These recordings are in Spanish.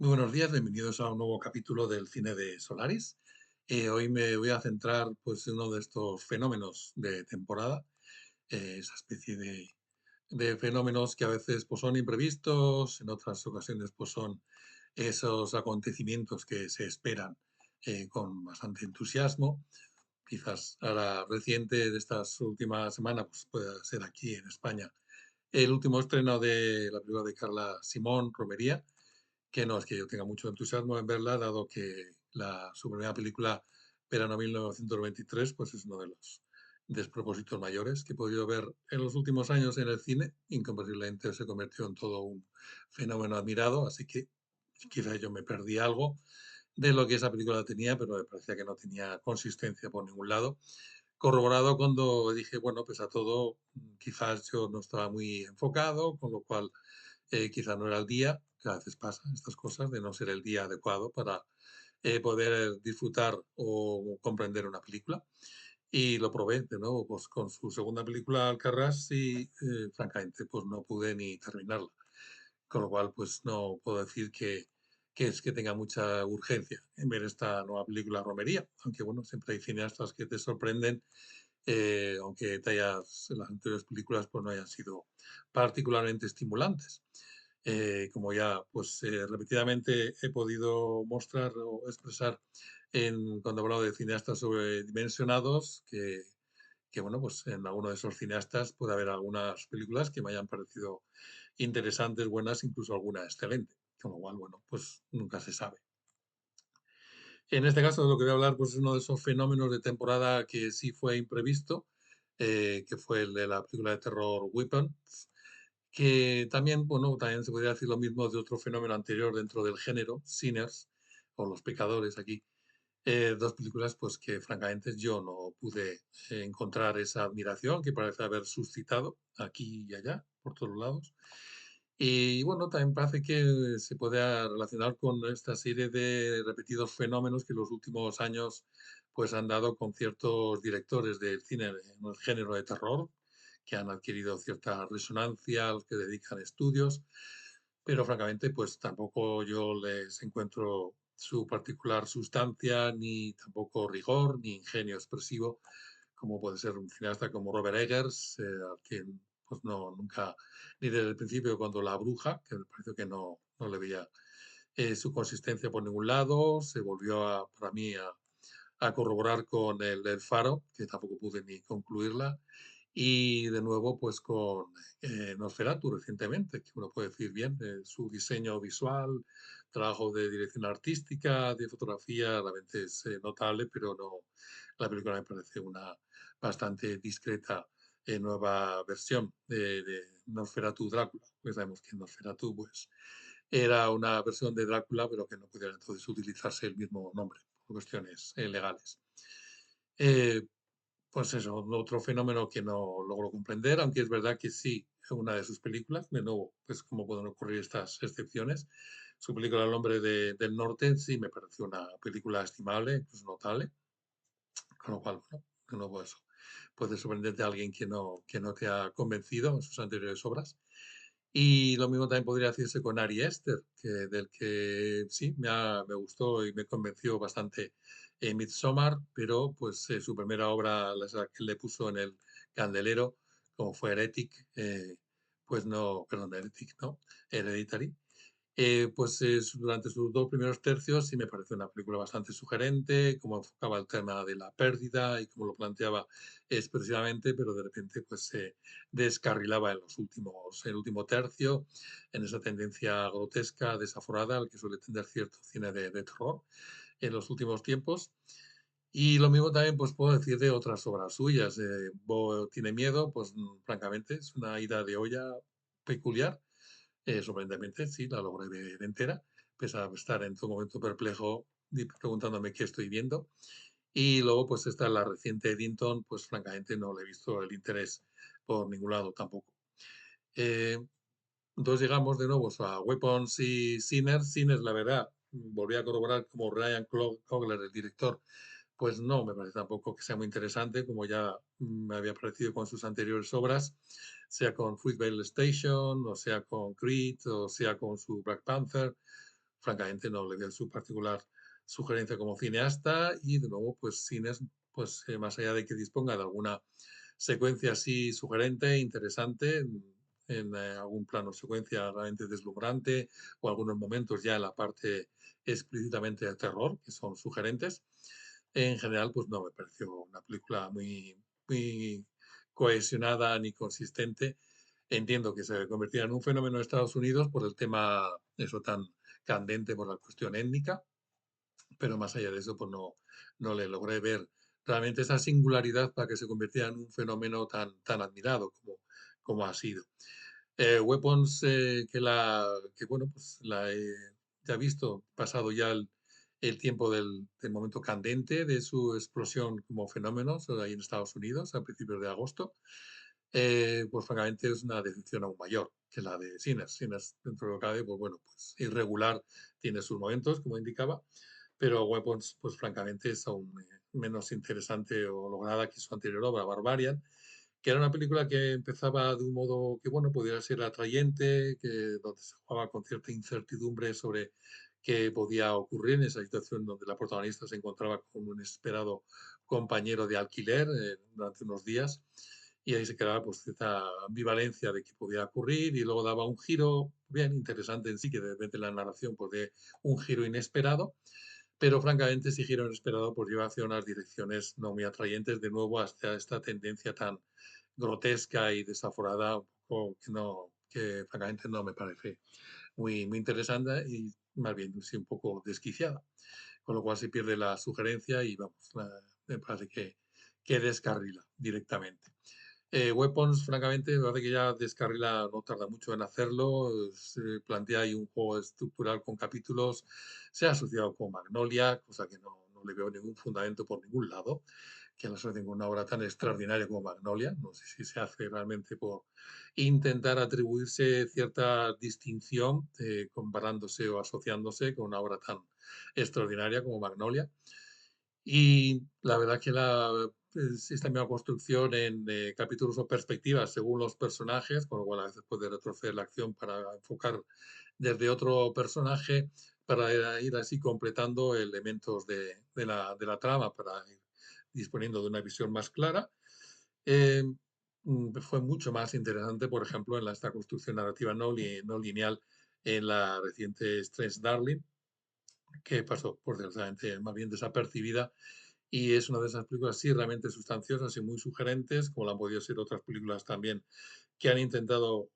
Muy buenos días, bienvenidos a un nuevo capítulo del cine de Solaris. Hoy me voy a centrar pues, en uno de estos fenómenos de temporada, esa especie de fenómenos que a veces pues, son imprevistos, en otras ocasiones pues, son esos acontecimientos que se esperan con bastante entusiasmo. Quizás a la reciente de estas últimas semanas pues, pueda ser aquí en España el último estreno de la película de Carla Simón, Romería, que no es que yo tenga mucho entusiasmo en verla, dado que su primera película, Verano 1923, pues es uno de los despropósitos mayores que he podido ver en los últimos años en el cine. Incompatiblemente se convirtió en todo un fenómeno admirado, así que quizá yo me perdí algo de lo que esa película tenía, pero me parecía que no tenía consistencia por ningún lado. Corroborado cuando dije, bueno, pues a todo, quizás yo no estaba muy enfocado, con lo cual quizá no era el día, que a veces pasan estas cosas, de no ser el día adecuado para poder disfrutar o comprender una película. Y lo probé de nuevo pues, con su segunda película, Alcarrás, y francamente pues no pude ni terminarla. Con lo cual pues no puedo decir que es que tenga mucha urgencia en ver esta nueva película Romería, aunque bueno, siempre hay cineastas que te sorprenden, aunque las anteriores películas pues no hayan sido particularmente estimulantes. Como ya pues repetidamente he podido mostrar o expresar cuando he hablado de cineastas sobredimensionados, que bueno, pues en alguno de esos cineastas puede haber algunas películas que me hayan parecido interesantes, buenas, incluso alguna excelente. Con lo cual, bueno, pues nunca se sabe. En este caso, de lo que voy a hablar, pues es uno de esos fenómenos de temporada que sí fue imprevisto, que fue el de la película de terror Weapon, que también, bueno, también se podría decir lo mismo de otro fenómeno anterior dentro del género, Sinners, o Los Pecadores aquí. Dos películas, pues que francamente yo no pude encontrar esa admiración que parece haber suscitado aquí y allá, por todos lados. Y bueno, también parece que se puede relacionar con esta serie de repetidos fenómenos que en los últimos años pues han dado con ciertos directores del cine en el género de terror, que han adquirido cierta resonancia, a los que dedican estudios, pero francamente pues tampoco yo les encuentro su particular sustancia, ni tampoco rigor, ni ingenio expresivo, como puede ser un cineasta como Robert Eggers, al que pues no, nunca, ni desde el principio cuando La Bruja, que me pareció que no le veía su consistencia por ningún lado, se volvió para mí a corroborar con el Faro, que tampoco pude ni concluirla, y de nuevo pues con Nosferatu recientemente, que uno puede decir bien, su diseño visual, trabajo de dirección artística, de fotografía, realmente es notable, pero no, la película me parece una bastante discreta nueva versión de Nosferatu Drácula, porque sabemos que Nosferatu pues era una versión de Drácula, pero que no pudiera entonces utilizarse el mismo nombre por cuestiones legales. Eh, pues eso, otro fenómeno que no logro comprender, aunque es verdad que sí, una de sus películas, de nuevo, pues cómo pueden ocurrir estas excepciones. Su película El hombre del norte sí me pareció una película estimable, incluso notable, con lo cual, bueno, de nuevo eso puede sorprenderte a alguien que no te ha convencido en sus anteriores obras. Y lo mismo también podría decirse con Ari Aster, del que sí, me gustó y me convenció bastante Midsommar, pero pues su primera obra, la que le puso en el candelero, como fue Heretic, pues no, perdón, Heretic, no, Hereditary, pues durante sus dos primeros tercios sí me pareció una película bastante sugerente, cómo enfocaba el tema de la pérdida y cómo lo planteaba expresivamente, pero de repente pues se descarrilaba en el último tercio, en esa tendencia grotesca, desaforada, al que suele tender cierto cine de terror en los últimos tiempos. Y lo mismo también pues puedo decir de otras obras suyas. Bo tiene miedo, pues francamente es una ida de olla peculiar, sorprendentemente, sí, la logré ver entera, pese a estar en todo momento perplejo preguntándome qué estoy viendo. Y luego, pues esta, la reciente Eddington, pues francamente no le he visto el interés por ningún lado tampoco. Eh, entonces llegamos de nuevo a Weapons y Sinners. Sinners, la verdad, volví a corroborar como Ryan Coogler, el director, pues no me parece tampoco que sea muy interesante, como ya me había parecido con sus anteriores obras, sea con Fruitvale Station, o sea con Creed, o sea con su Black Panther. francamente no le veo su particular sugerencia como cineasta y de nuevo, pues cines, pues más allá de que disponga de alguna secuencia así sugerente, interesante, en algún plano secuencia realmente deslumbrante o algunos momentos ya en la parte explícitamente de terror, que son sugerentes. En general, pues no me pareció una película muy cohesionada ni consistente. Entiendo que se convertirá en un fenómeno en Estados Unidos por el tema, eso tan candente por la cuestión étnica, pero más allá de eso, pues no le logré ver realmente esa singularidad para que se convirtiera en un fenómeno tan admirado como ha sido. Weapons, que bueno, pues la he ya visto, pasado ya el tiempo del momento candente de su explosión como fenómeno, ahí en Estados Unidos, a principios de agosto, pues francamente es una decepción aún mayor que la de Sinners. Sinners, dentro de lo que cabe, pues bueno, pues irregular, tiene sus momentos, como indicaba, pero Weapons, pues francamente es aún menos interesante o lograda que su anterior obra, Barbarian, que era una película que empezaba de un modo que, bueno, pudiera ser atrayente, donde se jugaba con cierta incertidumbre sobre qué podía ocurrir en esa situación donde la protagonista se encontraba con un inesperado compañero de alquiler durante unos días y ahí se quedaba pues cierta ambivalencia de qué podía ocurrir y luego daba un giro bien interesante en sí, que de repente la narración pues de un giro inesperado, pero francamente ese giro inesperado pues lleva hacia unas direcciones no muy atrayentes de nuevo hacia esta tendencia tan grotesca y desaforada, un poco que francamente no me parece muy interesante y más bien sí un poco desquiciada, con lo cual se pierde la sugerencia y vamos, me parece que descarrila directamente. Weapons, francamente, me parece que ya descarrila, no tarda mucho en hacerlo. Se plantea ahí un juego estructural con capítulos. Se ha asociado con Magnolia, cosa que no le veo ningún fundamento por ningún lado, que la asocien con una obra tan extraordinaria como Magnolia. No sé si se hace realmente por intentar atribuirse cierta distinción, comparándose o asociándose con una obra tan extraordinaria como Magnolia. Y la verdad que esta misma construcción en capítulos o perspectivas según los personajes, con lo cual a veces puede retroceder la acción para enfocar desde otro personaje, para ir así completando elementos de la trama, para ir disponiendo de una visión más clara. Eh, Fue mucho más interesante, por ejemplo, en esta construcción narrativa no lineal en la reciente Strange Darling, que pasó, por desgraciadamente, más bien desapercibida y es una de esas películas, sí, realmente sustanciosas y muy sugerentes, como lo han podido ser otras películas también que han intentado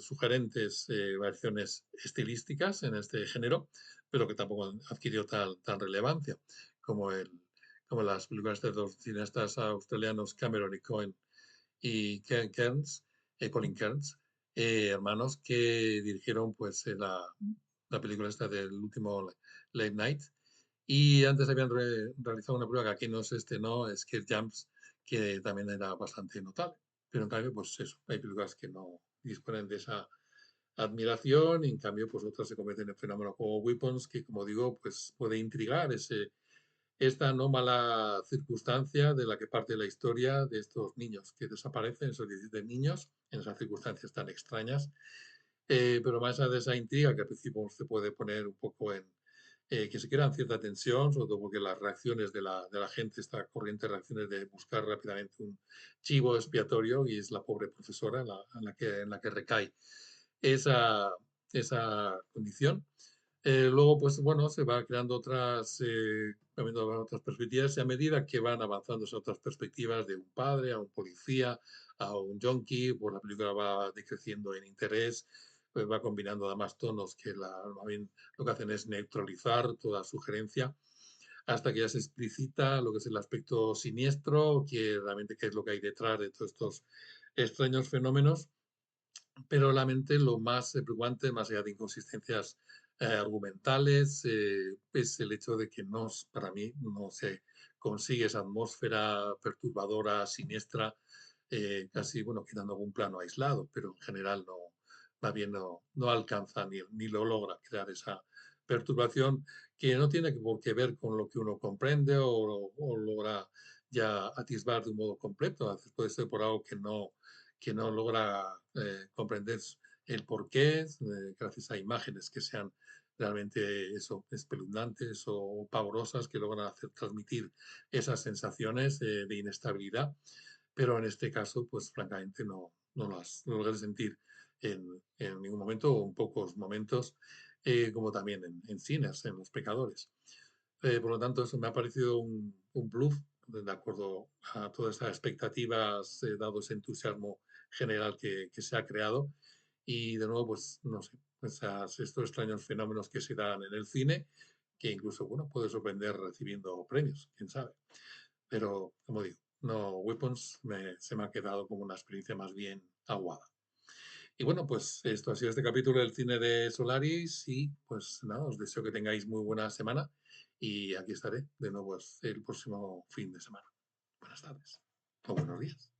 sugerentes variaciones estilísticas en este género, pero que tampoco han adquirido tal relevancia como, como las películas de los cineastas australianos Cameron y Cohen y Colin Kearns, hermanos que dirigieron pues la película esta del último Late Night, y antes habían realizado una prueba que aquí no se estrenó, Skate Jumps, que también era bastante notable. Pero en cambio, pues eso, hay películas que no disponen de esa admiración y en cambio, pues otras se convierten en fenómenos como Weapons, que como digo, pues puede intrigar esta anómala circunstancia de la que parte la historia de estos niños que desaparecen, esos 17 niños, en esas circunstancias tan extrañas. Pero más allá de esa intriga que al principio se puede poner un poco que se crean cierta tensión, sobre todo porque las reacciones de la gente, esta corriente de reacciones de buscar rápidamente un chivo expiatorio, y es la pobre profesora en la que recae esa, esa condición. Luego, pues bueno, se va creando otras perspectivas y a medida que van avanzando esas otras perspectivas de un padre a un policía, a un junkie, pues la película va decreciendo en interés, pues va combinando además tonos que más bien lo que hacen es neutralizar toda sugerencia hasta que ya se explicita lo que es el aspecto siniestro, que realmente qué es lo que hay detrás de todos estos extraños fenómenos, pero realmente lo más preocupante, más allá de inconsistencias argumentales, es el hecho de que para mí no se consigue esa atmósfera perturbadora, siniestra, casi, bueno, quitando algún plano aislado, pero en general más bien no alcanza ni lo logra crear esa perturbación que no tiene por qué ver con lo que uno comprende o logra ya atisbar de un modo completo. A veces puede ser por algo que no logra comprender el porqué, gracias a imágenes que se han realmente eso, espeluznantes o pavorosas que logran hacer transmitir esas sensaciones de inestabilidad, pero en este caso, pues francamente no logré sentir en ningún momento o en pocos momentos, como también en cines, en Los Pecadores. Por lo tanto, eso me ha parecido un bluff, de acuerdo a todas estas expectativas, dado ese entusiasmo general que se ha creado. Y de nuevo, pues no sé, estos extraños fenómenos que se dan en el cine, que incluso, bueno, puede sorprender recibiendo premios, quién sabe. Pero, como digo, no, Weapons se me ha quedado como una experiencia más bien aguada. Y bueno, pues esto ha sido este capítulo del cine de Solaris y pues nada, os deseo que tengáis muy buena semana y aquí estaré de nuevo el próximo fin de semana. Buenas tardes o buenos días.